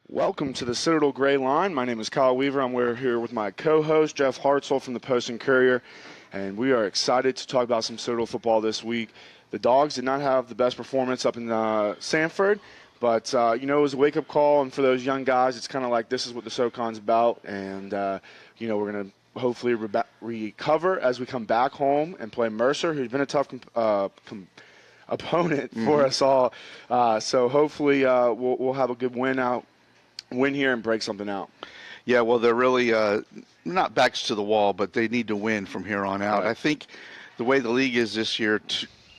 Welcome to the Citadel GrayLine. My name is Kyle Weaver. I'm here with my co-host, Jeff Hartsell from the Post and Courier, and we are excited to talk about some Citadel football this week. The Dogs did not have the best performance up in Samford, but, it was a wake-up call, and for those young guys, it's kind of like this is what the SoCon's about, and, we're going to hopefully recover as we come back home and play Mercer, who's been a tough opponent for us all. So hopefully we'll have a good win here and break something out. Yeah, well, they're really not backs to the wall, but they need to win from here on out. Right. I think the way the league is this year,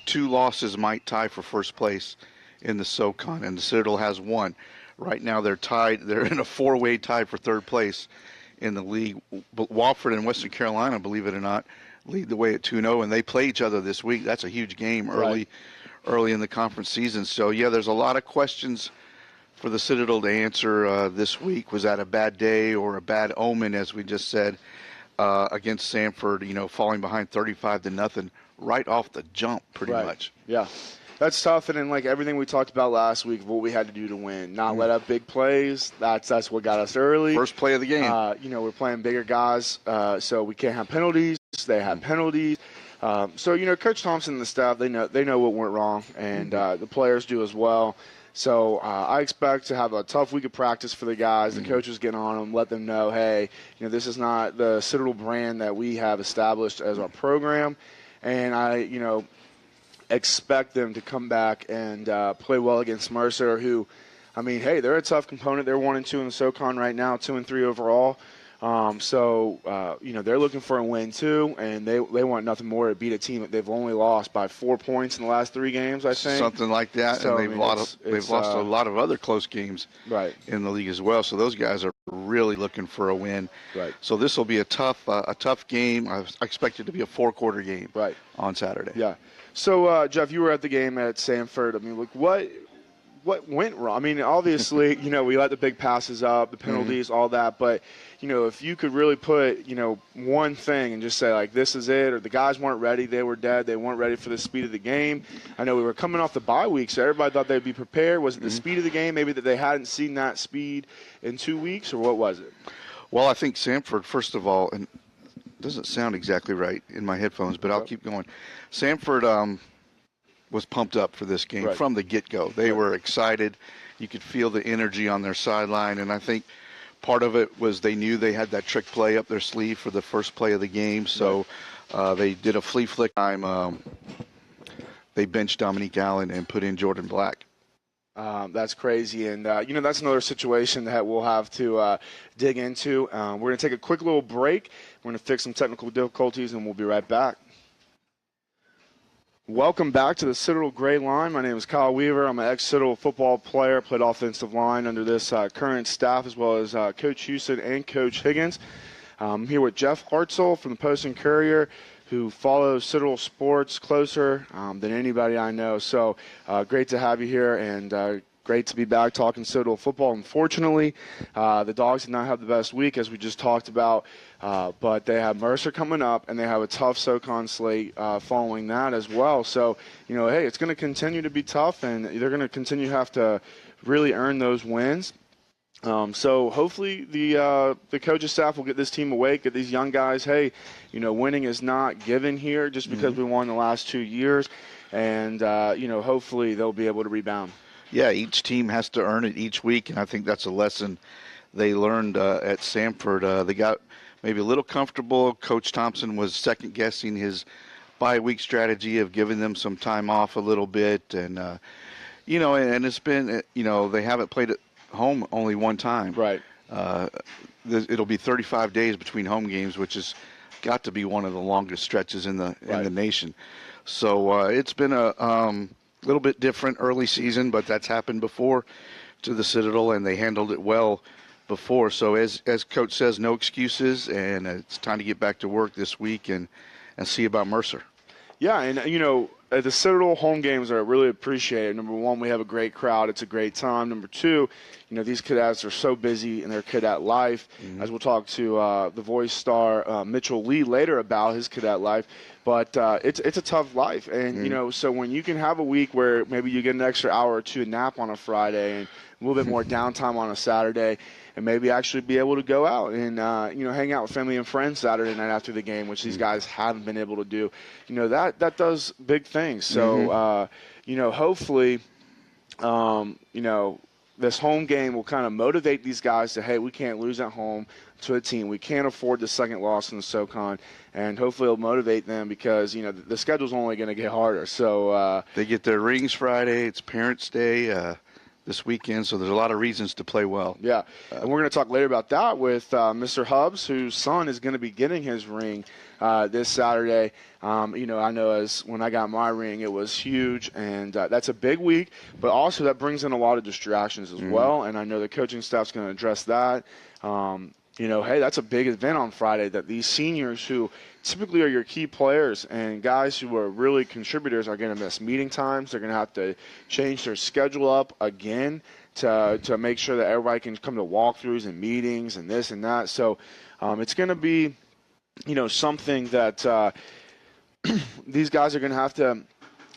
two losses might tie for first place in the SoCon, and the Citadel has one. Right now they're tied. They're in a four-way tie for third place in the league. But Wofford and Western Carolina, believe it or not, lead the way at 2-0, and they play each other this week. That's a huge game early in the conference season. So, yeah, there's a lot of questions for the Citadel to answer this week. Was that a bad day or a bad omen, as we just said, against Samford, falling behind 35-0 right off the jump pretty much. Yeah. That's tough, and then like everything we talked about last week, what we had to do to win, not let up big plays. That's what got us early. First play of the game. We're playing bigger guys, so we can't have penalties. They have penalties. Coach Thompson and the staff, they know what went wrong, and the players do as well. So I expect to have a tough week of practice for the guys. The coaches get on them, let them know, hey, this is not the Citadel brand that we have established as our program, and I expect them to come back and play well against Mercer, who, they're a tough component. They're 1-2 in the SoCon right now, 2-3 overall. They're looking for a win too, and they want nothing more to beat a team that they've only lost by 4 points in the last 3 games, I think. Something like that, so, and they've lost a lot of other close games in the league as well. So those guys are really looking for a win. Right. So this will be a tough game. I expect it to be a 4-quarter game on Saturday. Yeah. So, Jeff, you were at the game at Samford. What went wrong? Obviously, we let the big passes up, the penalties, all that. But, if you could really put, one thing and just say, like, this is it, or the guys weren't ready, they were dead, they weren't ready for the speed of the game. I know we were coming off the bye week, so everybody thought they'd be prepared. Was it the speed of the game, maybe that they hadn't seen that speed in 2 weeks, or what was it? Well, I think Samford, first of all, and it doesn't sound exactly right in my headphones, but I'll keep going. Samford was pumped up for this game from the get-go. They were excited. You could feel the energy on their sideline, and I think part of it was they knew they had that trick play up their sleeve for the first play of the game, so they did a flea flick time. They benched Dominique Allen and put in Jordan Black. That's crazy, and that's another situation that we'll have to dig into. We're going to take a quick little break. We're going to fix some technical difficulties, and we'll be right back. Welcome back to the Citadel GrayLine. My name is Kyle Weaver. I'm an ex-Citadel football player, played offensive line under this current staff, as well as Coach Houston and Coach Higgins. I'm here with Jeff Hartsell from the Post and Courier, who follows Citadel sports closer than anybody I know. So great to have you here, and great to be back talking Citadel football. Unfortunately, the Dogs did not have the best week, as we just talked about, but they have Mercer coming up, and they have a tough SoCon slate following that as well. So, hey, it's going to continue to be tough, and they're going to continue to have to really earn those wins. So hopefully the coaching staff will get this team awake, get these young guys, hey, winning is not given here just because we won the last 2 years, and, hopefully they'll be able to rebound. Yeah, each team has to earn it each week, and I think that's a lesson they learned at Samford. They got maybe a little comfortable. Coach Thompson was second-guessing his bye-week strategy of giving them some time off a little bit. And, and it's been, they haven't played at home only one time. Right. It'll be 35 days between home games, which has got to be one of the longest stretches in the nation. So it's been a little bit different early season, but that's happened before to the Citadel, and they handled it well before. So as Coach says, no excuses, and it's time to get back to work this week and see about Mercer. Yeah, and, the Citadel home games are really appreciated. Number one, we have a great crowd. It's a great time. Number two, these cadets are so busy in their cadet life. As we'll talk to the voice star Mitchell Lee later about his cadet life. But it's a tough life. And, so when you can have a week where maybe you get an extra hour or two nap on a Friday and a little bit more downtime on a Saturday, and maybe actually be able to go out and hang out with family and friends Saturday night after the game, which these guys haven't been able to do. That does big things. So hopefully, this home game will kind of motivate these guys to, hey, we can't lose at home to a team. We can't afford the second loss in the SoCon, and hopefully it'll motivate them because, the schedule's only going to get harder. So they get their rings Friday. It's Parents' Day this weekend, so there's a lot of reasons to play well. Yeah, and we're going to talk later about that with Mr. Hubbs, whose son is going to be getting his ring this Saturday. I know as when I got my ring, it was huge, and that's a big week, but also that brings in a lot of distractions as well, and I know the coaching staff's going to address that. Hey, that's a big event on Friday that these seniors who typically are your key players and guys who are really contributors are going to miss meeting times. They're going to have to change their schedule up again to make sure that everybody can come to walkthroughs and meetings and this and that. So it's going to be, something that these guys are going to have to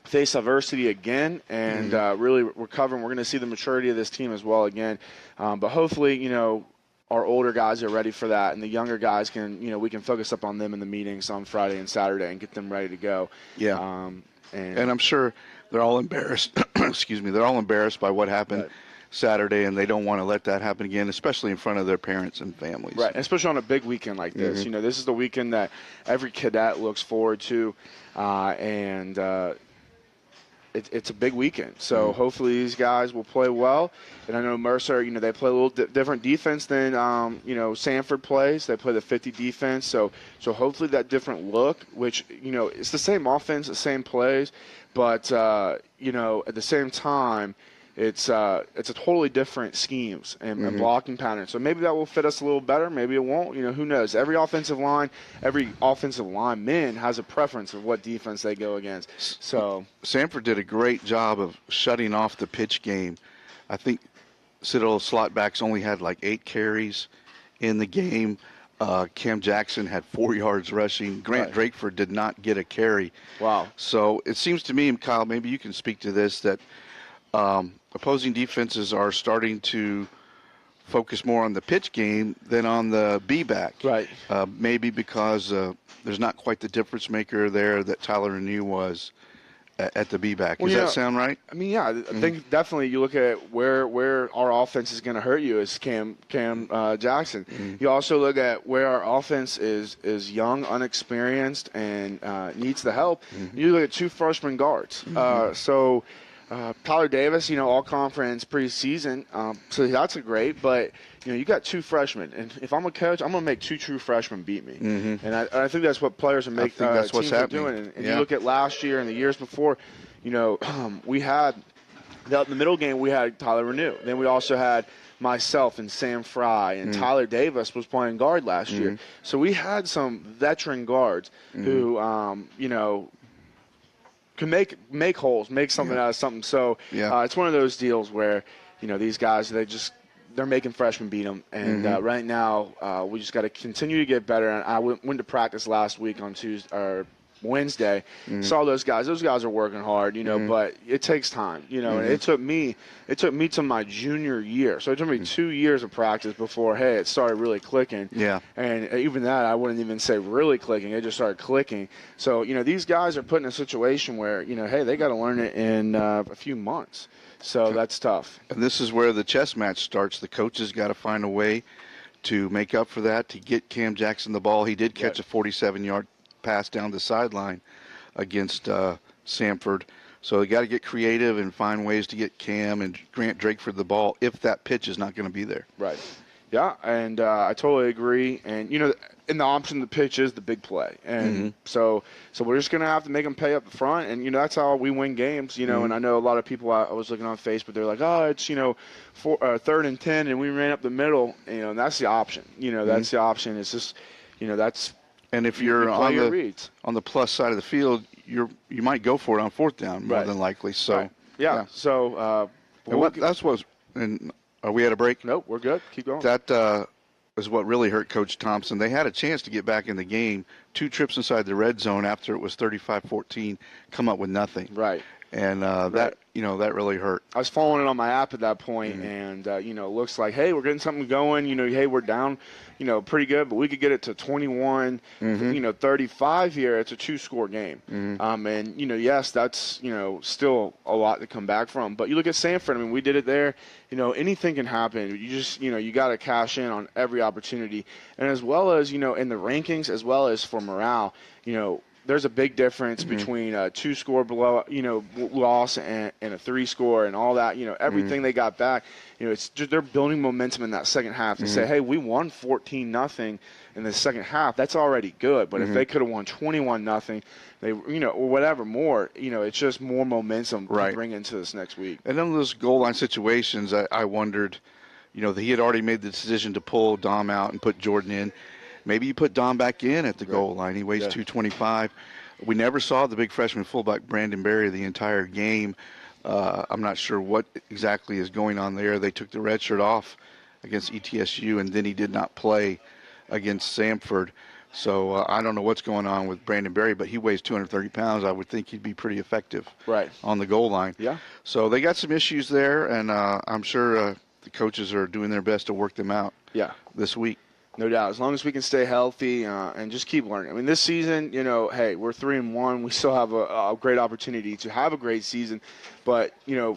face adversity again and really recover. And we're going to see the maturity of this team as well again. But hopefully, our older guys are ready for that, and the younger guys can, we can focus up on them in the meetings on Friday and Saturday and get them ready to go. Yeah. And I'm sure they're all embarrassed. Excuse me. They're all embarrassed by what happened Saturday, and they don't want to let that happen again, especially in front of their parents and families. Right, especially on a big weekend like this. This is the weekend that every cadet looks forward to, and it's a big weekend. So hopefully these guys will play well. And I know Mercer, they play a little different defense than, Samford plays. They play the 50 defense. So hopefully that different look, which, it's the same offense, the same plays, but, at the same time, it's a totally different schemes and blocking patterns. So maybe that will fit us a little better. Maybe it won't. Who knows? Every offensive lineman has a preference of what defense they go against. So Samford did a great job of shutting off the pitch game. I think Citadel slot backs only had like 8 carries in the game. Cam Jackson had 4 yards rushing. Grant Drakeford did not get a carry. Wow. So it seems to me, Kyle, maybe you can speak to this, that opposing defenses are starting to focus more on the pitch game than on the B-back. Right. Maybe because there's not quite the difference maker there that Tyler Renew was at the B-back. Does that sound right? I mean, yeah. I think definitely you look at where our offense is going to hurt you is Cam Jackson. You also look at where our offense is young, unexperienced, and needs the help. You look at 2 freshman guards. Tyler Davis, all conference preseason, so that's a great. But you got 2 freshmen, and if I'm a coach, I'm gonna make 2 true freshmen beat me. And I think that's what players are making. That's what's happening. Doing. And you look at last year and the years before, we had the middle game. We had Tyler Renew. Then we also had myself and Sam Fry and Tyler Davis was playing guard last year. So we had some veteran guards who, can make holes, make something out of something. So it's one of those deals where, these guys, they're making freshmen beat them. And right now, we just got to continue to get better. And I went to practice last week on Wednesday. Saw those guys. Those guys are working hard, but it takes time, and it took me to my junior year. So it took me 2 years of practice before, hey, it started really clicking. Yeah. And even that, I wouldn't even say really clicking. It just started clicking. So, these guys are put in a situation where, hey, they got to learn it in a few months. So that's tough. And this is where the chess match starts. The coaches got to find a way to make up for that, to get Cam Jackson the ball. He did catch a 47-yard pass down the sideline against Samford. So they got to get creative and find ways to get Cam and Grant Drakeford the ball if that pitch is not going to be there. Right. Yeah, and I totally agree. And, in the option of the pitch is the big play. And so we're just going to have to make them pay up front. And, that's how we win games, and I know a lot of people, I was looking on Facebook, they're like, oh, it's, 3rd and 10, and we ran up the middle. And that's the option. That's the option. It's just, that's – and if you're on the plus side of the field, you might go for it on 4th down more than likely. So yeah. So and are we at a break? Nope, we're good. Keep going. That is what really hurt Coach Thompson. They had a chance to get back in the game. 2 trips inside the red zone after it was 35-14, come up with nothing. Right. and that really hurt. I was following it on my app at that point, and it looks like, hey, we're getting something going. Hey, we're down, pretty good, but we could get it to 21, 35 here. It's a 2-score game, and yes, that's still a lot to come back from. But you look at Samford. I mean, we did it there. Anything can happen. You just you got to cash in on every opportunity, and as well as in the rankings, as well as for morale, there's a big difference between a 2-score below, loss and a 3-score and all that. Everything they got back. It's just they're building momentum in that second half to say, hey, we won 14-0 in the second half. That's already good. But if they could have won 21-0, they or whatever more, it's just more momentum to bring into this next week. And in those goal line situations, I wondered, that he had already made the decision to pull Dom out and put Jordan in. Maybe you put Dom back in at the goal line. He weighs 225. We never saw the big freshman fullback Brandon Berry the entire game. I'm not sure what exactly is going on there. They took the Redshirt off against ETSU, and then he did not play against Samford. So I don't know what's going on with Brandon Berry, but he weighs 230 pounds. I would think he'd be pretty effective on the goal line. Yeah. So they got some issues there, and I'm sure the coaches are doing their best to work them out this week. No doubt. As long as we can stay healthy and just keep learning. I mean, this season, hey, we're 3-1. We still have a great opportunity to have a great season. But,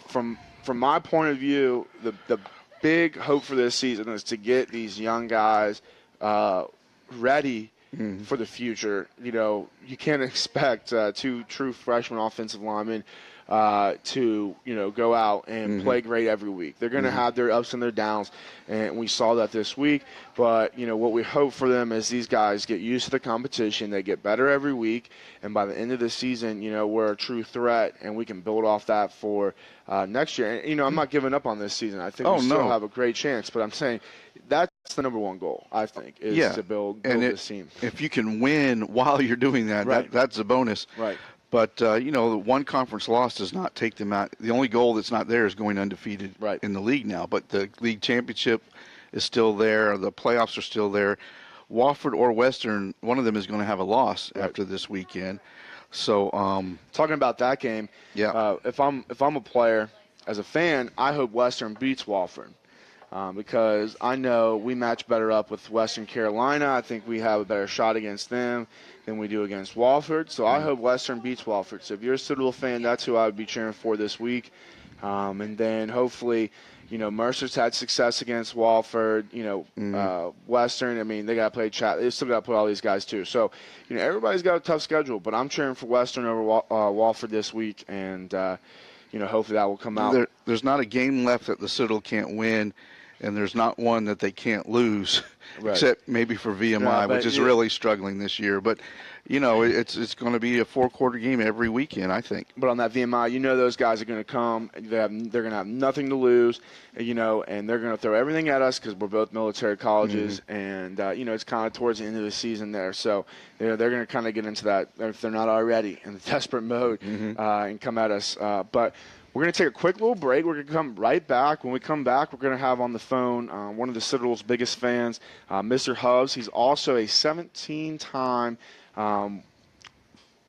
from my point of view, the big hope for this season is to get these young guys ready for the future. You can't expect 2 true freshman offensive linemen to go out and play great every week. They're going to have their ups and their downs, and we saw that this week. But what we hope for them is these guys get used to the competition, they get better every week, and by the end of the season, we're a true threat, and we can build off that for next year. And I'm not giving up on this season. I think we still have a great chance, but I'm saying that's the number one goal, I think, is to build this team. If you can win while you're doing that, that's a bonus. Right. But, the one conference loss does not take them out. The only goal that's not there is going undefeated in the league now. But the league championship is still there. The playoffs are still there. Wofford or Western, one of them is going to have a loss after this weekend. So talking about that game, if I'm a player, as a fan, I hope Western beats Wofford. Because I know we match better up with Western Carolina. I think we have a better shot against them than we do against Wofford. So I hope Western beats Wofford. So if you're a Citadel fan, that's who I would be cheering for this week. And then hopefully, Mercer's had success against Wofford. Western, I mean, they got to play chat. They still got to play all these guys too. So, everybody's got a tough schedule. But I'm cheering for Western over Wofford this week. And, hopefully that will come out. There's not a game left that the Citadel can't win. And there's not one that they can't lose, except maybe for VMI, which is really struggling this year. But, it's going to be a 4-quarter game every weekend, I think. But on that VMI, those guys are going to come. They're going to have nothing to lose, and they're going to throw everything at us because we're both military colleges. And, it's kind of towards the end of the season there. So, they're going to kind of get into that, if they're not already, in the desperate mode and come at us. But we're going to take a quick little break. We're going to come right back. When we come back, we're going to have on the phone one of the Citadel's biggest fans, Mr. Hubs. He's also a 17-time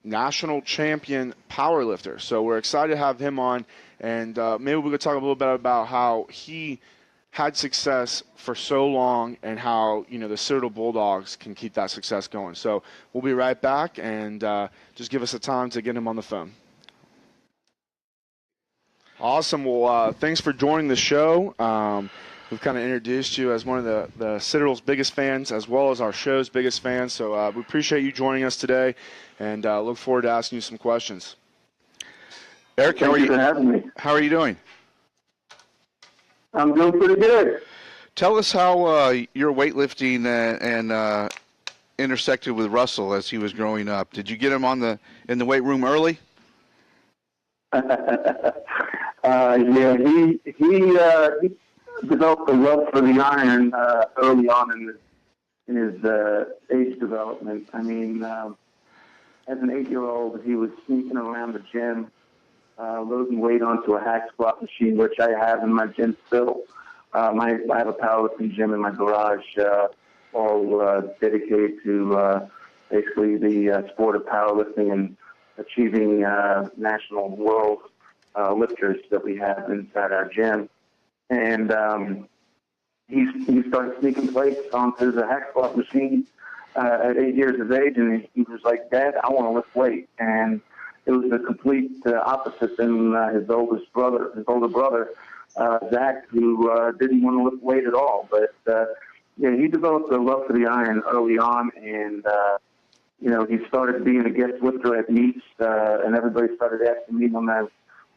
national champion powerlifter. So we're excited to have him on. And maybe we could talk a little bit about how he had success for so long and how, the Citadel Bulldogs can keep that success going. So we'll be right back, and just give us a time to get him on the phone. Awesome. Well, thanks for joining the show. We've kind of introduced you as one of the Citadel's biggest fans, as well as our show's biggest fans. So we appreciate you joining us today, and look forward to asking you some questions. Eric, Thank you for having me. How are you doing? I'm doing pretty good. Tell us how your weightlifting and intersected with Russell as he was growing up. Did you get him in the weight room early? He developed a love for the iron early on in his age development. I mean, as an 8-year-old, he was sneaking around the gym, loading weight onto a hack squat machine, which I have in my gym still. I have a powerlifting gym in my garage, all dedicated to basically the sport of powerlifting and achieving national world lifters that we have inside our gym. And he started sneaking plates onto the hack squat machine at 8 years of age, and he was like, "Dad, I want to lift weight." And it was the complete opposite than his older brother, Zach, who didn't want to lift weight at all. But he developed a love for the iron early on, and he started being a guest lifter at meets, and everybody started asking me when I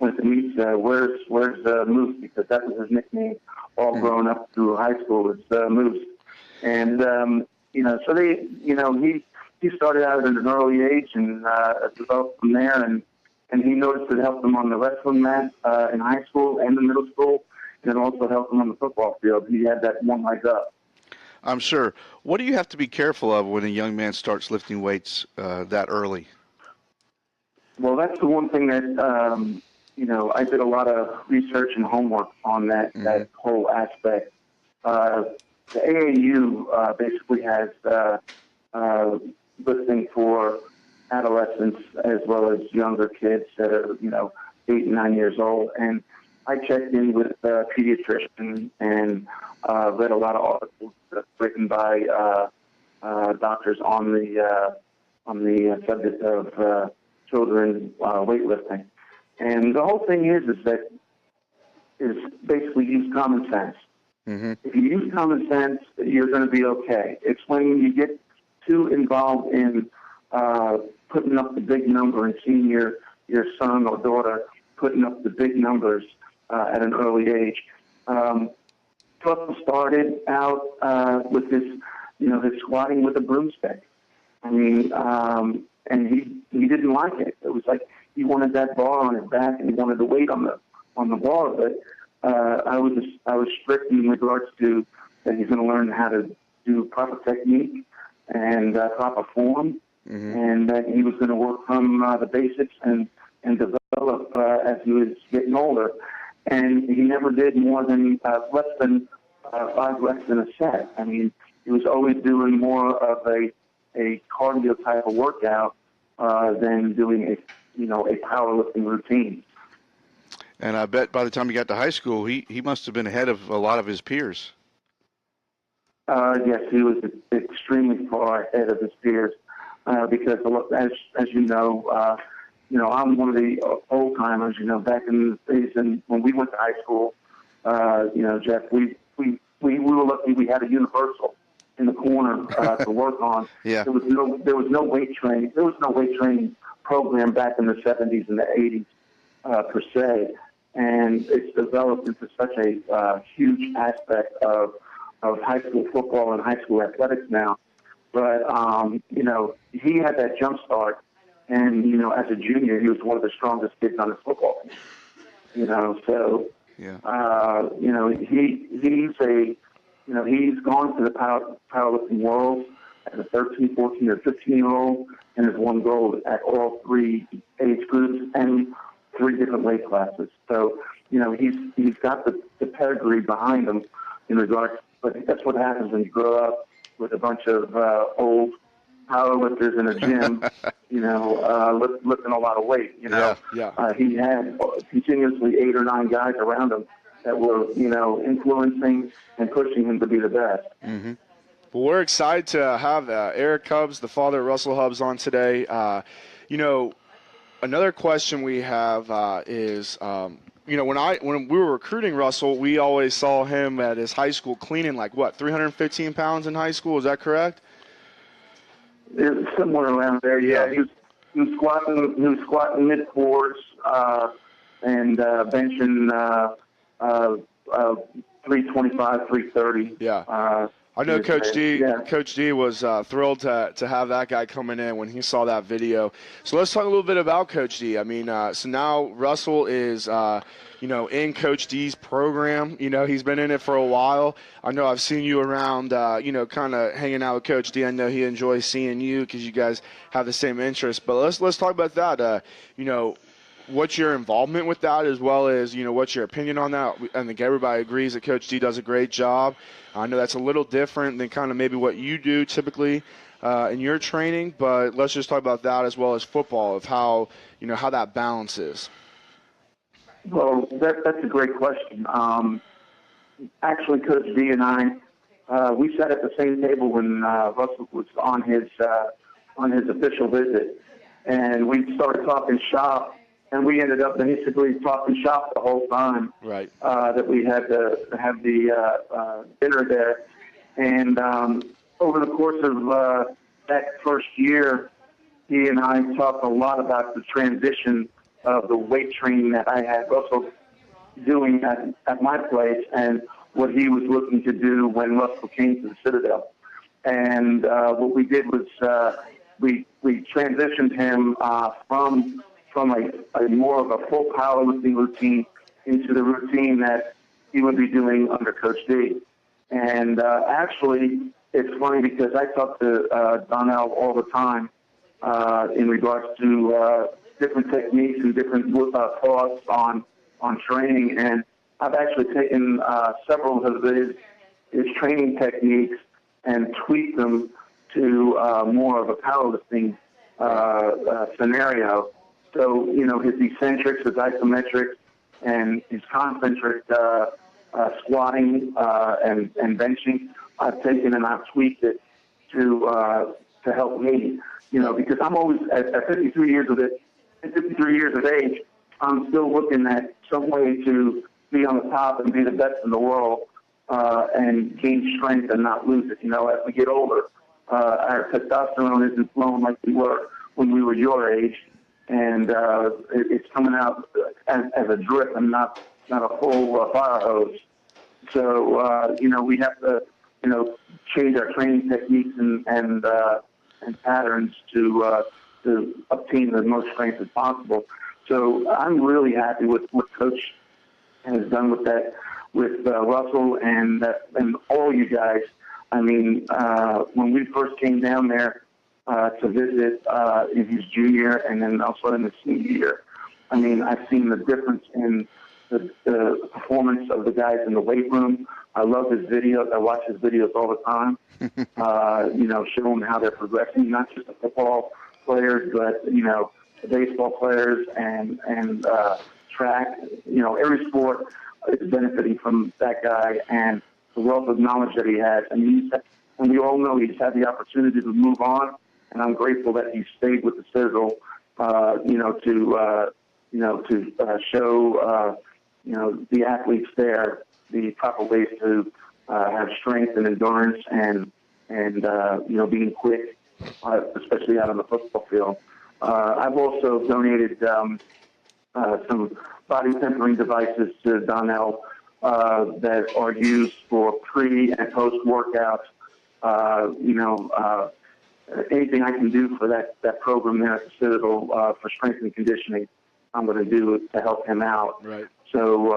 went to meets, where's Moose, because that was his nickname all growing up through high school. It's Moose, and so he started out at an early age and developed from there, and he noticed it helped him on the wrestling mat in high school and the middle school, and it also helped him on the football field. He had that one leg up. I'm sure. What do you have to be careful of when a young man starts lifting weights that early? Well, that's the one thing that, I did a lot of research and homework on that whole aspect. The AAU basically has lifting for adolescents as well as younger kids that are, 8 and 9 years old. And I checked in with a pediatrician and read a lot of articles written by doctors on the subject of children weightlifting. And the whole thing is basically use common sense. Mm-hmm. If you use common sense, you're going to be okay. It's when you get too involved in putting up the big number and seeing your son or daughter putting up the big numbers at an early age. Tucker started out with his squatting with a broomstick. I mean, and he didn't like it. It was like he wanted that bar on his back and he wanted the weight on the bar. But I was strict in regards to that he's going to learn how to do proper technique and proper form, and that he was going to work from the basics and develop as he was getting older. And he never did more than less than 5 reps in a set. I mean, he was always doing more of a cardio type of workout than doing a powerlifting routine. And I bet by the time he got to high school, he must have been ahead of a lot of his peers. Yes, he was extremely far ahead of his peers because, as you know, I'm one of the old timers. Back in the days when we went to high school, Jeff, we were lucky we had a universal in the corner to work on. Yeah. There was no weight training. There was no weight training program back in the 70s and the 80s per se, and it's developed into such a huge aspect of high school football and high school athletics now. But he had that jump start, and as a junior, he was one of the strongest kids on his football team. So yeah. He's gone to the powerlifting world as a 13, 14, or 15-year-old and has won gold at all 3 age groups and 3 different weight classes. So, he's got the pedigree behind him in regards. But that's what happens when you grow up with a bunch of old powerlifters in a gym, lifting a lot of weight. Yeah. He had continuously 8 or 9 guys around him that were, influencing and pushing him to be the best. Mm-hmm. Well, we're excited to have Eric Hubbs, the father of Russell Hubbs, on today. Another question we have is, when we were recruiting Russell, we always saw him at his high school cleaning 315 pounds in high school. Is that correct? It was somewhere around there. Yeah, he was squatting mid fours and benching 325, 330. Yeah. I know Coach D. Yeah. Coach D was thrilled to have that guy coming in when he saw that video. So let's talk a little bit about Coach D. I mean, so now Russell is, in Coach D's program. He's been in it for a while. I know I've seen you around, kind of hanging out with Coach D. I know he enjoys seeing you because you guys have the same interests. But let's talk about that. What's your involvement with that, as well as, what's your opinion on that? I think everybody agrees that Coach D does a great job. I know that's a little different than kind of maybe what you do typically in your training, but let's just talk about that as well as football, of how, how that balance is. Well, that's a great question. Actually, Coach D and I, we sat at the same table when Russell was on his official visit, and we started talking shop, and we ended up basically talking shop the whole time. Right. That we had to have the dinner there, and over the course of that first year, he and I talked a lot about the transition of the weight training that I had Russell doing at my place and what he was looking to do when Russell came to the Citadel. And what we did was we transitioned him from a more of a full powerlifting routine into the routine that he would be doing under Coach D. And actually, it's funny because I talk to Donnell all the time in regards to different techniques and different thoughts on training. And I've actually taken several of his training techniques and tweaked them to more of a powerlifting scenario. So, you know, his eccentrics, his isometrics, and his concentric squatting and benching, I've taken and I've tweaked it to help me. You know, because I'm always at 53 years of age, I'm still looking at some way to be on the top and be the best in the world and gain strength and not lose it. You know, as we get older, our testosterone isn't flowing like we were when we were your age, and it's coming out as a drip and not a full fire hose. So, you know, we have to, you know, change our training techniques and patterns to obtain the most strength as possible. So I'm really happy with what Coach has done with that, with Russell and all you guys. I mean, when we first came down there to visit in his junior and then also in his senior year, I mean, I've seen the difference in the performance of the guys in the weight room. I love his videos. I watch his videos all the time. You know, showing how they're progressing, not just the football players, but, you know, the baseball players and track. You know, every sport is benefiting from that guy and the wealth of knowledge that he has. And we all know he's had the opportunity to move on, and I'm grateful that he stayed with the Citadel, to show, the athletes there the proper ways to have strength and endurance and being quick, especially out on the football field. I've also donated some body tempering devices to Donnell that are used for pre and post workouts. Anything I can do for that program there at the Citadel for strength and conditioning, I'm going to do to help him out. Right. So,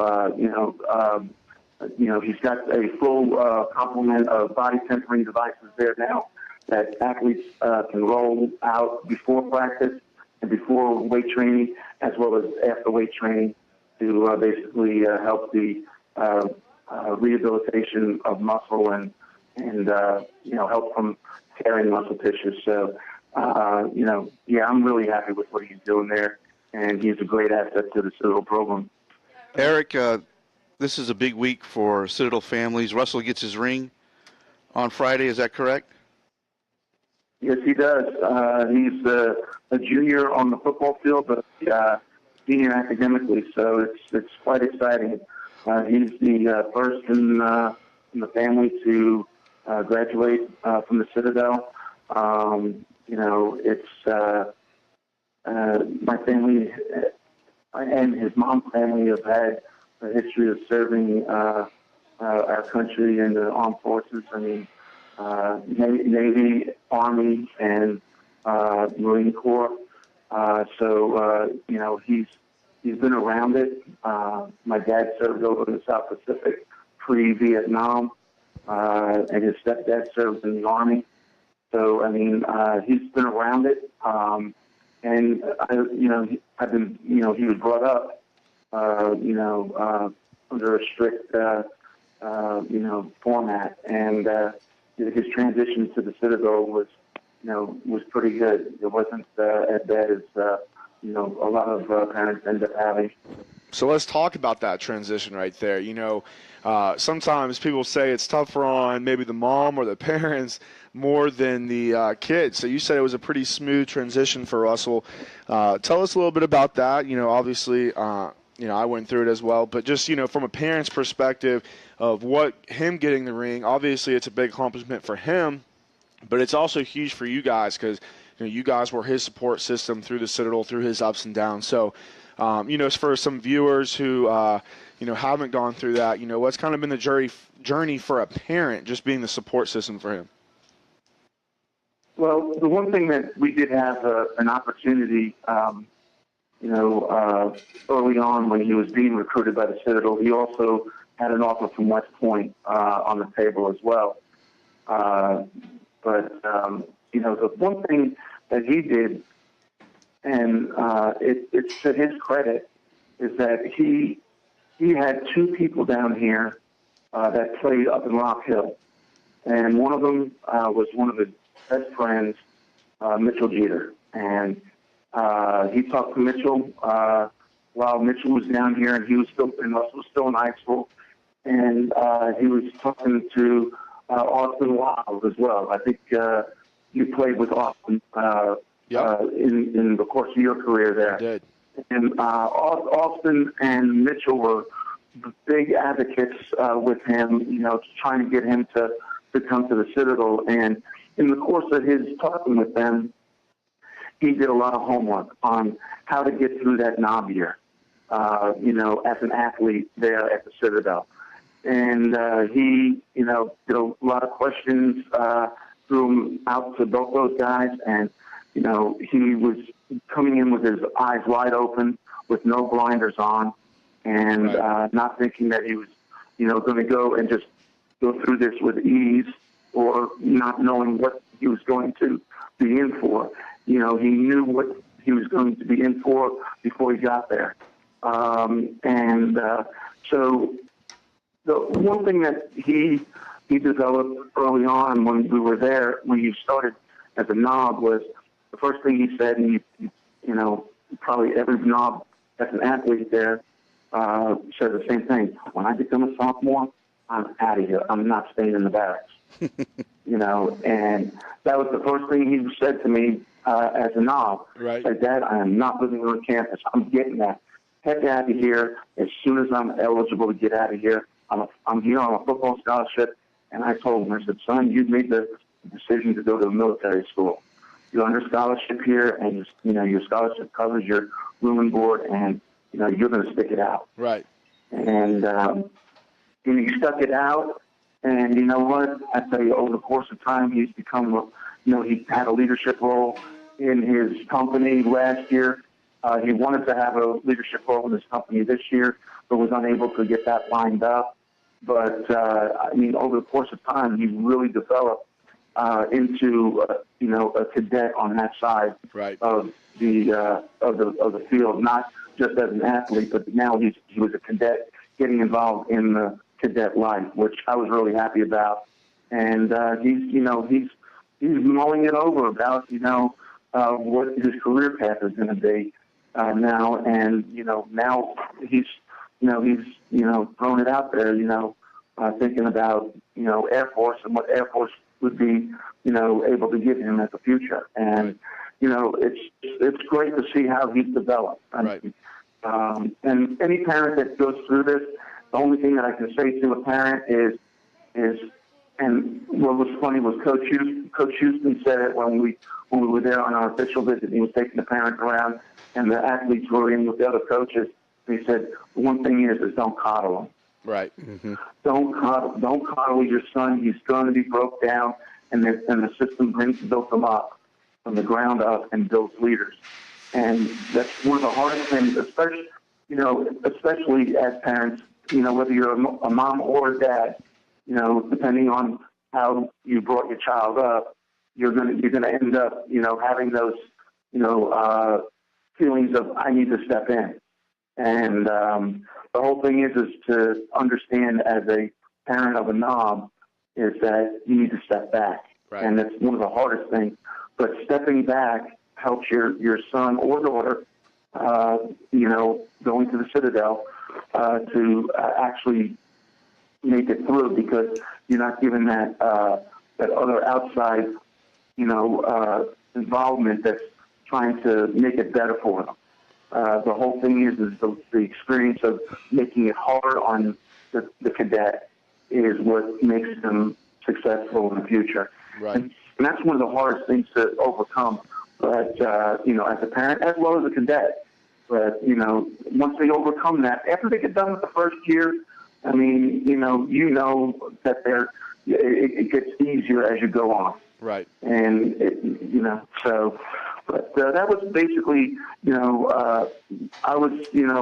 he's got a full complement of body tempering devices there now that athletes can roll out before practice and before weight training, as well as after weight training, to basically help the rehabilitation of muscle and help from tearing muscle tissue. So, I'm really happy with what he's doing there, and he's a great asset to the Citadel program. Eric, this is a big week for Citadel families. Russell gets his ring on Friday. Is that correct? Yes, he does. He's a junior on the football field, but senior academically, so it's quite exciting. He's the first in the family to graduate from the Citadel. My family and his mom's family have had a history of serving our country in the armed forces. I mean, Navy, Army, and Marine Corps. He's been around it. My dad served over in the South Pacific pre-Vietnam, and his stepdad served in the Army. So, I mean, he's been around it. And he was brought up, under a strict, format, and his transition to the Citadel was pretty good. It wasn't as bad as a lot of parents end up having, So let's talk about that transition right there. Sometimes people say it's tougher on maybe the mom or the parents more than the kids. So you said it was a pretty smooth transition for Russell. Tell us a little bit about that. Obviously, I went through it as well. But just, from a parent's perspective of what him getting the ring, obviously it's a big accomplishment for him, but it's also huge for you guys because, you guys were his support system through the Citadel, through his ups and downs. So, for some viewers who, haven't gone through that, what's kind of been the journey for a parent just being the support system for him? Well, the one thing that we did have an opportunity, early on when he was being recruited by the Citadel, he also had an offer from West Point on the table as well. The one thing that he did, and it's to his credit, is that he had two people down here that played up in Rock Hill. And one of them was one of his best friends, Mitchell Jeter. And he talked to Mitchell while Mitchell was down here, and Russell was still in high school. And he was talking to Austin Wild as well. I think you played with Austin in the course of your career there. I did. And Austin and Mitchell were big advocates with him, trying to get him to come to the Citadel. And in the course of his talking with them, he did a lot of homework on how to get through that knob year, as an athlete there at the Citadel. And he, did a lot of questions, threw them out to both those guys. And, he was coming in with his eyes wide open, with no blinders on, and not thinking that he was, going to go and just go through this with ease, or not knowing what he was going to be in for. He knew what he was going to be in for before he got there. So the one thing that he developed early on when we were there, when you started as a knob, was the first thing he said, and probably every knob that's an athlete there said the same thing. When I become a sophomore, I'm out of here. I'm not staying in the barracks. And that was the first thing he said to me as a knob. Right. He said, Dad, I am not living on campus. I'm getting that. Heck out of here as soon as I'm eligible to get out of here. I'm here on a football scholarship. And I told him, I said, son, you've made the decision to go to a military school. You're under scholarship here, and your scholarship covers your room and board, and you're going to stick it out. Right. And he stuck it out. And you know what? I tell you, over the course of time, he's become, he had a leadership role in his company last year. He wanted to have a leadership role in his company this year, but was unable to get that lined up. But over the course of time, he really developed into a cadet on that side of the field, not just as an athlete, but now he was a cadet getting involved in the cadet life, which I was really happy about. And he's mulling it over about what his career path is going to be now, and now he's thrown it out there, thinking about Air Force and what Air Force would be able to give him at the future. And it's great to see how he's developed. And any parent that goes through this, the only thing that I can say to a parent is and what was funny was Coach Houston said it when we were there on our official visit. He was taking the parents around, and the athletes were in with the other coaches. He said, one thing is don't coddle him. Right. Mm-hmm. Don't coddle your son. He's going to be broke down, and the system built them up from the ground up and builds leaders. And that's one of the hardest things, especially as parents, whether you're a mom or a dad, depending on how you brought your child up, you're gonna end up, having those, feelings of I need to step in. And the whole thing is to understand as a parent of a knob is that you need to step back. Right. And that's one of the hardest things. But stepping back helps your son or daughter going to the Citadel to actually make it through, because you're not given that other outside, involvement that's trying to make it better for them. The whole thing is the experience of making it hard on the cadet is what makes them successful in the future. Right. And that's one of the hardest things to overcome. But, as a parent, as well as a cadet. But, once they overcome that, after they get done with the first year, I mean, that it gets easier as you go on. Right. And, but that was basically, I was,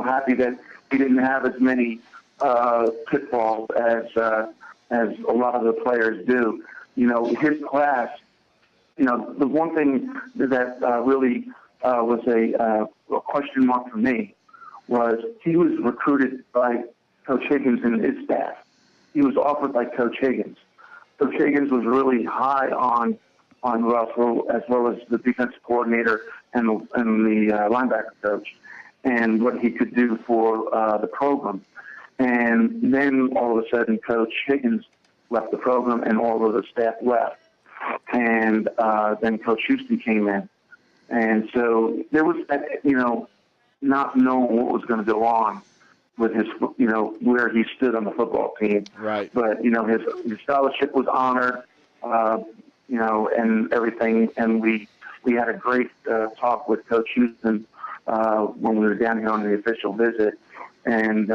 happy that he didn't have as many pitfalls as a lot of the players do. His class, the one thing that really was a question mark for me was he was recruited by Coach Higgins and his staff. He was offered by Coach Higgins. Coach Higgins was really high on Russell, as well as the defensive coordinator and the linebacker coach, and what he could do for the program. And then all of a sudden, Coach Higgins left the program, and all of the staff left. And then Coach Houston came in. And so there was that, not knowing what was going to go on with his, where he stood on the football team. Right. But, his scholarship was honored, and everything. And we had a great talk with Coach Houston when we were down here on the official visit, and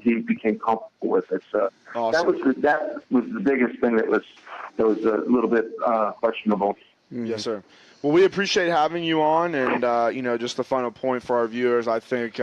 he became comfortable with it. So awesome. that was the biggest thing that was a little bit questionable. Yes, sir. Well, we appreciate having you on, and, just the final point for our viewers, I think,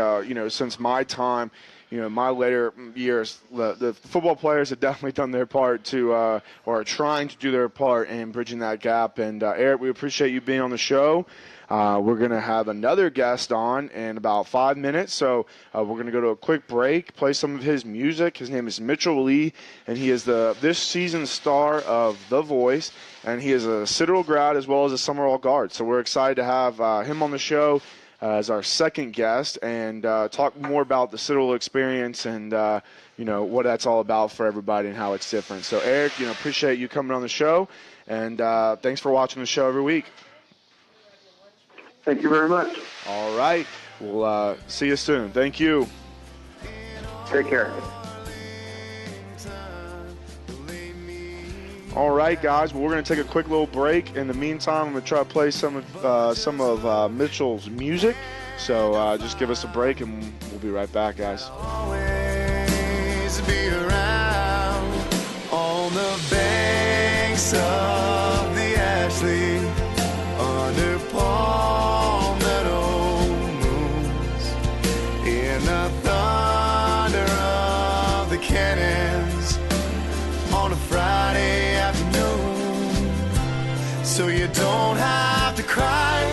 since my time, my later years, the football players have definitely done their part to, or are trying to do their part in bridging that gap. And, Eric, we appreciate you being on the show. We're going to have another guest on in about 5 minutes, so we're going to go to a quick break, play some of his music. His name is Mitchell Lee, and he is this season's star of The Voice, and he is a Citadel grad as well as a Summerall guard. So we're excited to have him on the show as our second guest, and talk more about the Citadel experience and what that's all about for everybody and how it's different. So Eric, appreciate you coming on the show, and thanks for watching the show every week. Thank you very much. All right. We'll see you soon. Thank you. Take care. All right, guys. Well, we're going to take a quick little break. In the meantime, I'm going to try to play some of Mitchell's music. So just give us a break, and we'll be right back, guys. Always be around on the banks of the Ashley, under palmetto moons, in the thunder of the cannons on a Friday afternoon. So you don't have to cry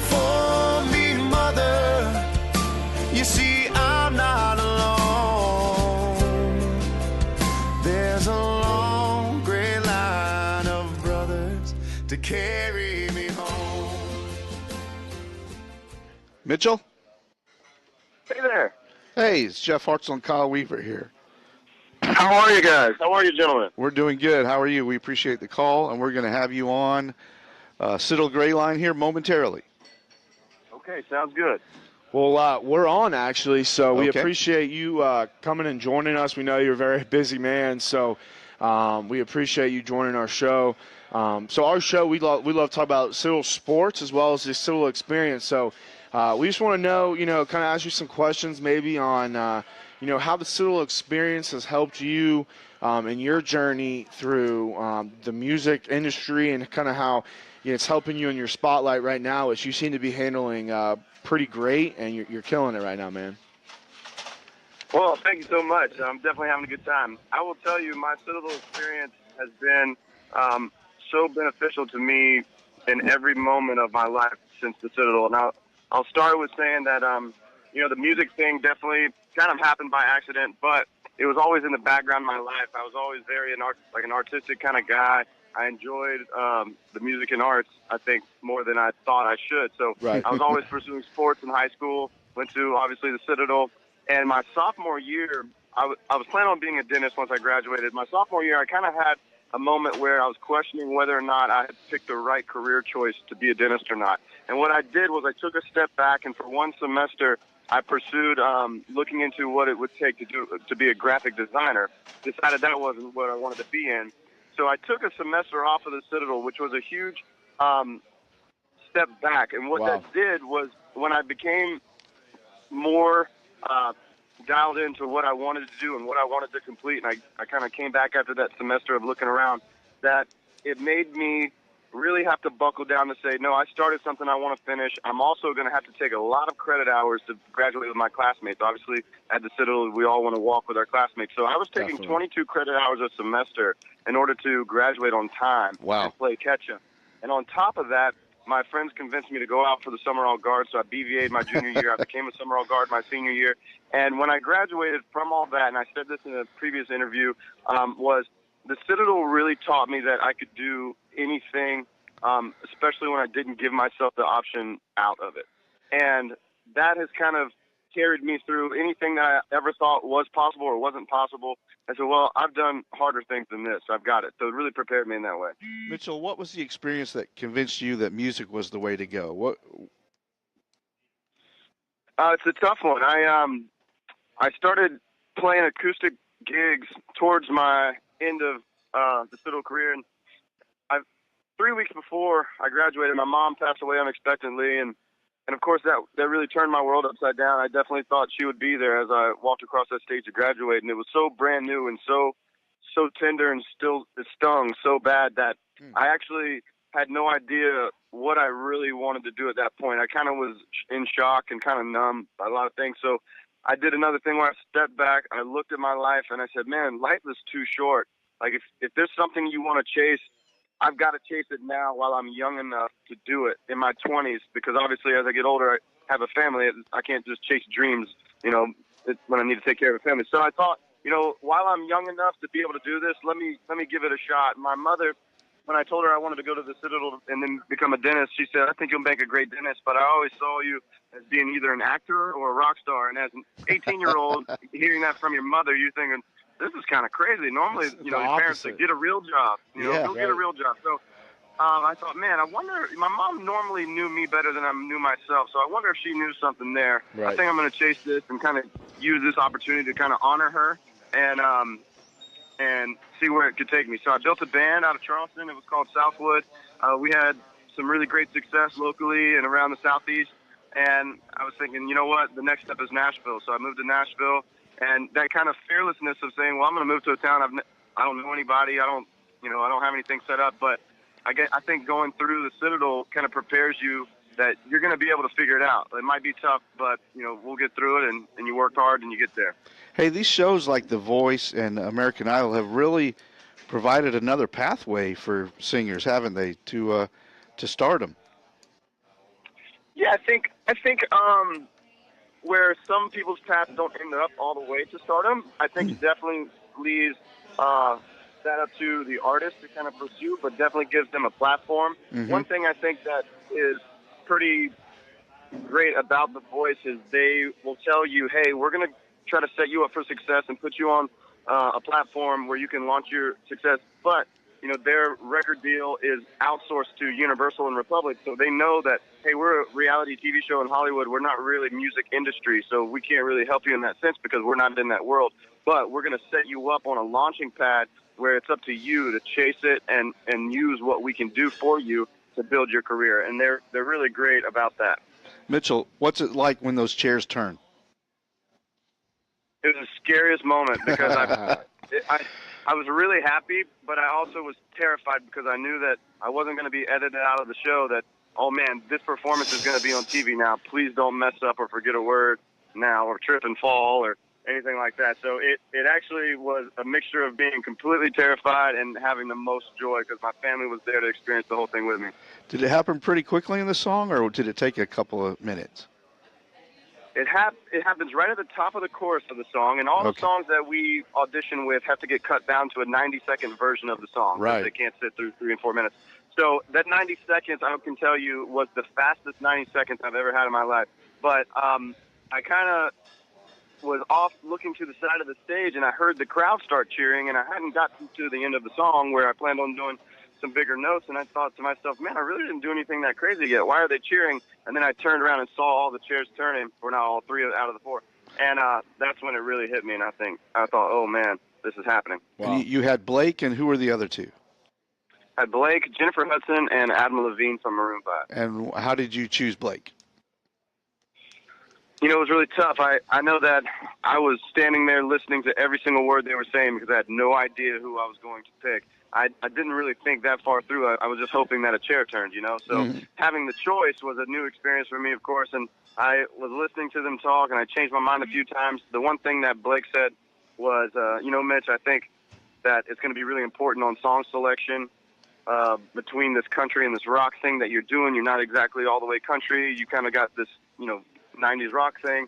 for me, mother. You see, I'm not alone. There's a long gray line of brothers to carry me home. Mitchell? Hey there. Hey, it's Jeff Hartsell and Kyle Weaver here. How are you guys? How are you, gentlemen? We're doing good. How are you? We appreciate the call, and we're going to have you on Citadel GrayLine here momentarily. Okay, sounds good. Well, we're on, actually, so we Okay. appreciate you coming and joining us. We know you're a very busy man, so we appreciate you joining our show. So our show, we love to talk about Citadel sports as well as the Citadel experience. So we just want to know, kind of ask you some questions maybe on, how the Citadel experience has helped you in your journey through the music industry, and kind of how it's helping you in your spotlight right now, which you seem to be handling pretty great, and you're killing it right now, man. Well, thank you so much. I'm definitely having a good time. I will tell you, my Citadel experience has been so beneficial to me in every moment of my life since the Citadel. Now, I'll start with saying that, the music thing definitely kind of happened by accident, but it was always in the background of my life. I was always very an artistic kind of guy. I enjoyed the music and arts, I think, more than I thought I should. So Right. I was always pursuing sports in high school, went to, obviously, the Citadel. And my sophomore year, I was planning on being a dentist once I graduated. My sophomore year, I kind of had a moment where I was questioning whether or not I had picked the right career choice to be a dentist or not. And what I did was I took a step back, and for one semester, I pursued looking into what it would take to be a graphic designer. Decided that wasn't what I wanted to be in. So I took a semester off of the Citadel, which was a huge step back. And what that did was when I became more dialed into what I wanted to do and what I wanted to complete, and I kind of came back after that semester of looking around, that it made me really have to buckle down to say, no, I started something I want to finish. I'm also going to have to take a lot of credit hours to graduate with my classmates. Obviously, at the Citadel, we all want to walk with our classmates. So I was taking 22 credit hours a semester in order to graduate on time and play catch-up. And on top of that, my friends convinced me to go out for the Summer All Guard, so I BVA'd my junior year. I became a Summer All Guard my senior year. And when I graduated from all that, and I said this in a previous interview, was the Citadel really taught me that I could do anything, especially when I didn't give myself the option out of it. And that has kind of carried me through anything that I ever thought was possible or wasn't possible. I said, well, I've done harder things than this. I've got it. So it really prepared me in that way. Mitchell, what was the experience that convinced you that music was the way to go? It's a tough one. I started playing acoustic gigs towards my end of the Citadel career, and 3 weeks before I graduated, my mom passed away unexpectedly, and of course that really turned my world upside down. I definitely thought she would be there as I walked across that stage to graduate, and it was so brand new and so tender, and still it stung so bad that I actually had no idea what I really wanted to do at that point. I kind of was in shock and kind of numb by a lot of things. So I did another thing where I stepped back, I looked at my life, and I said, man, life is too short. Like, if there's something you want to chase, I've got to chase it now while I'm young enough to do it in my 20s, because obviously as I get older, I have a family. I can't just chase dreams, when I need to take care of a family. So I thought, while I'm young enough to be able to do this, let me give it a shot. My mother, when I told her I wanted to go to the Citadel and then become a dentist, she said, I think you'll make a great dentist, but I always saw you as being either an actor or a rock star. And as an 18-year-old, hearing that from your mother, you're thinking, this is kind of crazy. Normally, your parents say, get a real job. Get a real job. So I thought, man, I wonder, my mom normally knew me better than I knew myself, so I wonder if she knew something there. Right. I think I'm going to chase this and kind of use this opportunity to kind of honor her and see where it could take me. So I built a band out of Charleston. It was called Southwood. We had some really great success locally and around the Southeast, and I was thinking, you know what, the next step is Nashville. So I moved to Nashville, and that kind of fearlessness of saying, well, I'm going to move to a town I don't know anybody. I don't have anything set up, but I think going through the Citadel kind of prepares you that you're going to be able to figure it out. It might be tough, but, we'll get through it, and you work hard and you get there. Hey, these shows like The Voice and American Idol have really provided another pathway for singers, haven't they, to stardom? Yeah, I think where some people's paths don't end up all the way to stardom, I think it definitely leaves that up to the artist to kind of pursue, but definitely gives them a platform. Mm-hmm. One thing I think that is pretty great about The Voice is they will tell you, hey, we're going to try to set you up for success and put you on a platform where you can launch your success, but their record deal is outsourced to Universal and Republic, so they know that, hey, we're a reality TV show in Hollywood. We're not really music industry, so we can't really help you in that sense because we're not in that world. But we're going to set you up on a launching pad where it's up to you to chase it and use what we can do for you to build your career. And they're really great about that. Mitchell, what's it like when those chairs turn? It was the scariest moment because I was really happy, but I also was terrified because I knew that I wasn't going to be edited out of the show, that, oh, man, this performance is going to be on TV now. Please don't mess up or forget a word now or trip and fall or anything like that. So it actually was a mixture of being completely terrified and having the most joy because my family was there to experience the whole thing with me. Did it happen pretty quickly in the song, or did it take a couple of minutes? It happens right at the top of the chorus of the song, and all the songs that we audition with have to get cut down to a 90-second version of the song. Right. They can't sit through 3 and 4 minutes. So that 90 seconds, I can tell you, was the fastest 90 seconds I've ever had in my life. But I kind of was off looking to the side of the stage, and I heard the crowd start cheering, and I hadn't gotten to the end of the song where I planned on doing some bigger notes, and I thought to myself, man, I really didn't do anything that crazy yet. Why are they cheering? And then I turned around and saw all the chairs turning, or now all 3 out of the 4. And that's when it really hit me, and I thought, oh, man, this is happening. Wow. And you had Blake, and who were the other 2? I had Blake, Jennifer Hudson, and Adam Levine from Maroon 5. And how did you choose Blake? You know, it was really tough. I know that I was standing there listening to every single word they were saying because I had no idea who I was going to pick. I didn't really think that far through. I was just hoping that a chair turned, you know. So having the choice was a new experience for me, of course, and I was listening to them talk, and I changed my mind a few times. The one thing that Blake said was, you know, Mitch, I think that it's going to be really important on song selection between this country and this rock thing that you're doing. You're not exactly all the way country. You kind of got this, you know, 90s rock thing,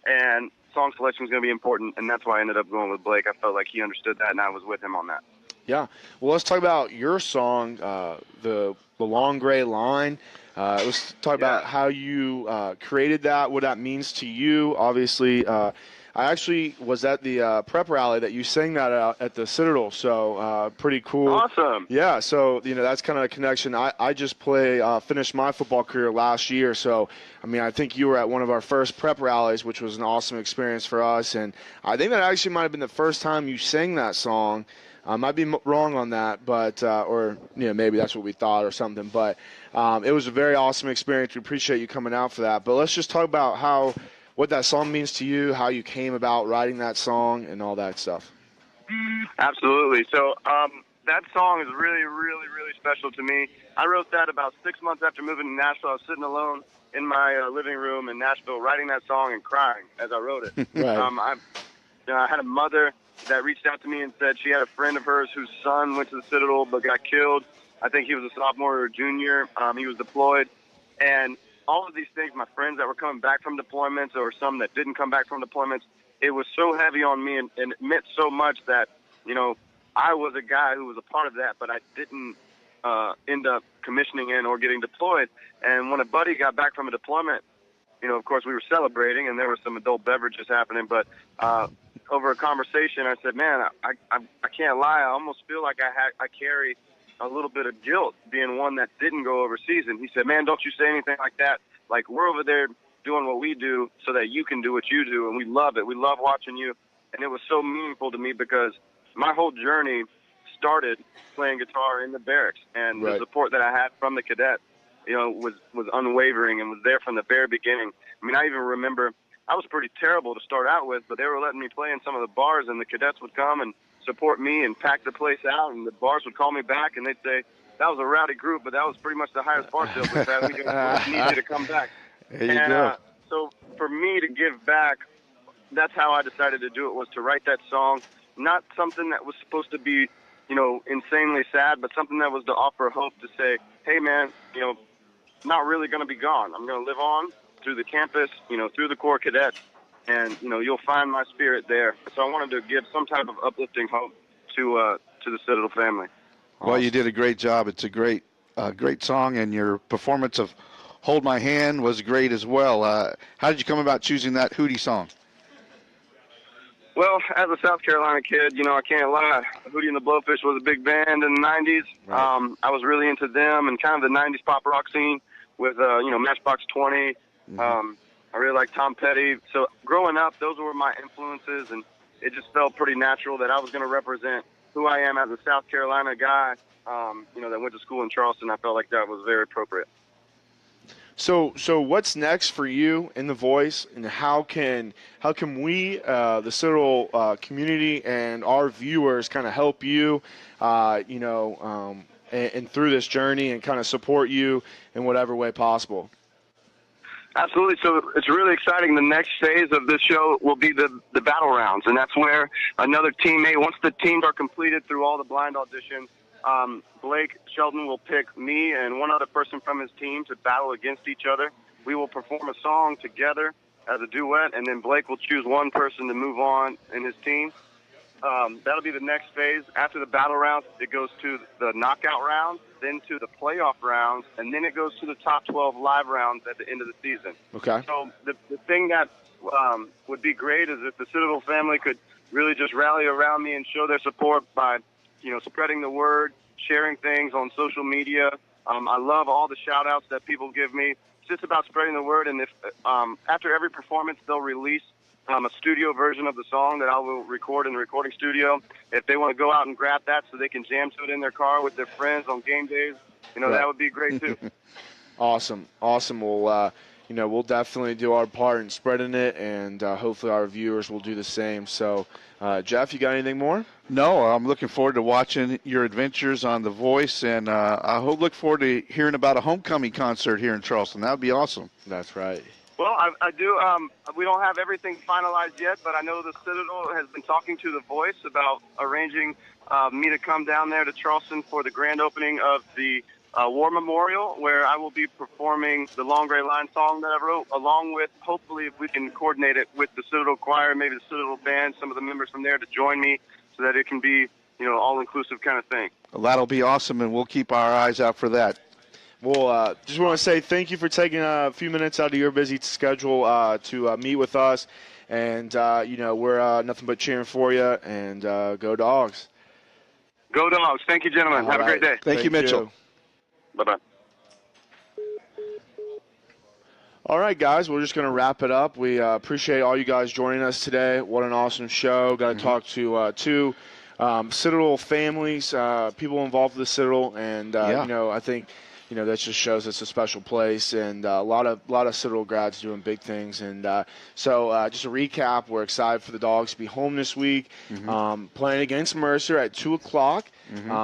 and song selection is going to be important, and that's why I ended up going with Blake. I felt like he understood that, and I was with him on that. Yeah. Well, let's talk about your song, the Long Gray Line. Let's talk about how you created that, what that means to you. Obviously, I actually was at the prep rally that you sang that out at the Citadel, so pretty cool. Awesome. Yeah, so, you know, that's kind of a connection. I just finished my football career last year, so, I mean, I think you were at one of our first prep rallies, which was an awesome experience for us, and I think that actually might have been the first time you sang that song. I might be wrong on that, but or you know, maybe that's what we thought or something. But it was a very awesome experience. We appreciate you coming out for that. But let's just talk about what that song means to you, how you came about writing that song, and all that stuff. Absolutely. So that song is really, really, really special to me. I wrote that about 6 months after moving to Nashville. I was sitting alone in my living room in Nashville, writing that song and crying as I wrote it. Right. I had a mother that reached out to me and said she had a friend of hers whose son went to the Citadel but got killed. I think he was a sophomore or a junior. He was deployed. And all of these things, my friends that were coming back from deployments or some that didn't come back from deployments, it was so heavy on me, and it meant so much that, you know, I was a guy who was a part of that, but I didn't end up commissioning in or getting deployed. And when a buddy got back from a deployment, you know, of course, we were celebrating, and there were some adult beverages happening, but over a conversation, I said, man, I can't lie. I almost feel like I carry a little bit of guilt being one that didn't go overseas. And he said, man, don't you say anything like that. Like, we're over there doing what we do so that you can do what you do, and we love it. We love watching you. And it was so meaningful to me because my whole journey started playing guitar in the barracks, and the support that I had from the cadets, you know, was unwavering and was there from the very beginning. I mean, I even remember I was pretty terrible to start out with, but they were letting me play in some of the bars, and the cadets would come and support me and pack the place out, and the bars would call me back, and they'd say, that was a rowdy group, but that was pretty much the highest bar sales we've had. We just need you to come back. There you go. So for me to give back, that's how I decided to do it, was to write that song, not something that was supposed to be, you know, insanely sad, but something that was to offer hope, to say, hey, man, you know, not really going to be gone. I'm going to live on through the campus, you know, through the Corps Cadets, and, you know, you'll find my spirit there. So I wanted to give some type of uplifting hope to the Citadel family. Well, you did a great job. It's a great song, and your performance of Hold My Hand was great as well. How did you come about choosing that Hootie song? Well, as a South Carolina kid, you know, I can't lie. Hootie and the Blowfish was a big band in the 90s. Right. I was really into them and kind of the 90s pop rock scene with, you know, Matchbox 20. Mm-hmm. I really like Tom Petty. So growing up, those were my influences, and it just felt pretty natural that I was going to represent who I am as a South Carolina guy, you know, that went to school in Charleston. I felt like that was very appropriate. So what's next for you in The Voice, and how can we, the Citadel community and our viewers, kind of help you, you know, and through this journey, and kind of support you in whatever way possible? Absolutely. So it's really exciting. The next phase of this show will be the battle rounds, and that's where another teammate, once the teams are completed through all the blind auditions, Blake Shelton will pick me and one other person from his team to battle against each other. We will perform a song together as a duet, and then Blake will choose one person to move on in his team. That'll be the next phase. After the battle rounds, it goes to the knockout rounds, then to the playoff rounds, and then it goes to the top 12 live rounds at the end of the season. Okay. So the thing that would be great is if the Citadel family could really just rally around me and show their support by, spreading the word, sharing things on social media. I love all the shout-outs that people give me. It's just about spreading the word, and if after every performance they'll release a studio version of the song that I will record in the recording studio. If they want to go out and grab that so they can jam to it in their car with their friends on game days, Right. that would be great too. Awesome. We'll definitely do our part in spreading it, and hopefully our viewers will do the same. So, Jeff, you got anything more? No, I'm looking forward to watching your adventures on The Voice, and I look forward to hearing about a homecoming concert here in Charleston. That would be awesome. That's right. Well, I do. We don't have everything finalized yet, but I know the Citadel has been talking to The Voice about arranging me to come down there to Charleston for the grand opening of the War Memorial, where I will be performing the Long Gray Line song that I wrote, along with, hopefully, if we can coordinate it with the Citadel Choir, maybe the Citadel Band, some of the members from there to join me so that it can be, all-inclusive kind of thing. Well, that'll be awesome, and we'll keep our eyes out for that. Well, just want to say thank you for taking a few minutes out of your busy schedule to meet with us. And, we're nothing but cheering for you. And go Dogs. Go Dogs. Thank you, gentlemen. Have a great day. Thank you, Mitchell. Bye-bye. All right, guys, we're just going to wrap it up. We appreciate all you guys joining us today. What an awesome show. Got to talk to two Citadel families, people involved with the Citadel. And, I think – that just shows it's a special place, and a lot of Citadel grads doing big things. And so just a recap, we're excited for the Dogs to be home this week, playing against Mercer at 2 o'clock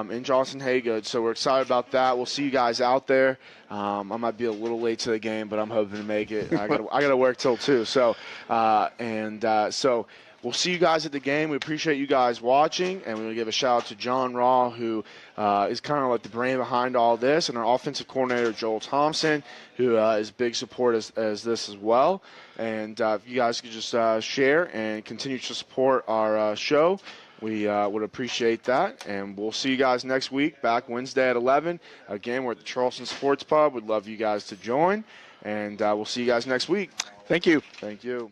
in Johnson-Haygood. So we're excited about that. We'll see you guys out there. I might be a little late to the game, but I'm hoping to make it. I got to work till 2. So we'll see you guys at the game. We appreciate you guys watching, and we want to give a shout-out to John Raw, who is kind of like the brain behind all this, and our offensive coordinator, Joel Thompson, who is big support as this as well. And if you guys could just share and continue to support our show, we would appreciate that. And we'll see you guys next week, back Wednesday at 11. Again, we're at the Charleston Sports Pub. We'd love you guys to join, and we'll see you guys next week. Thank you. Thank you.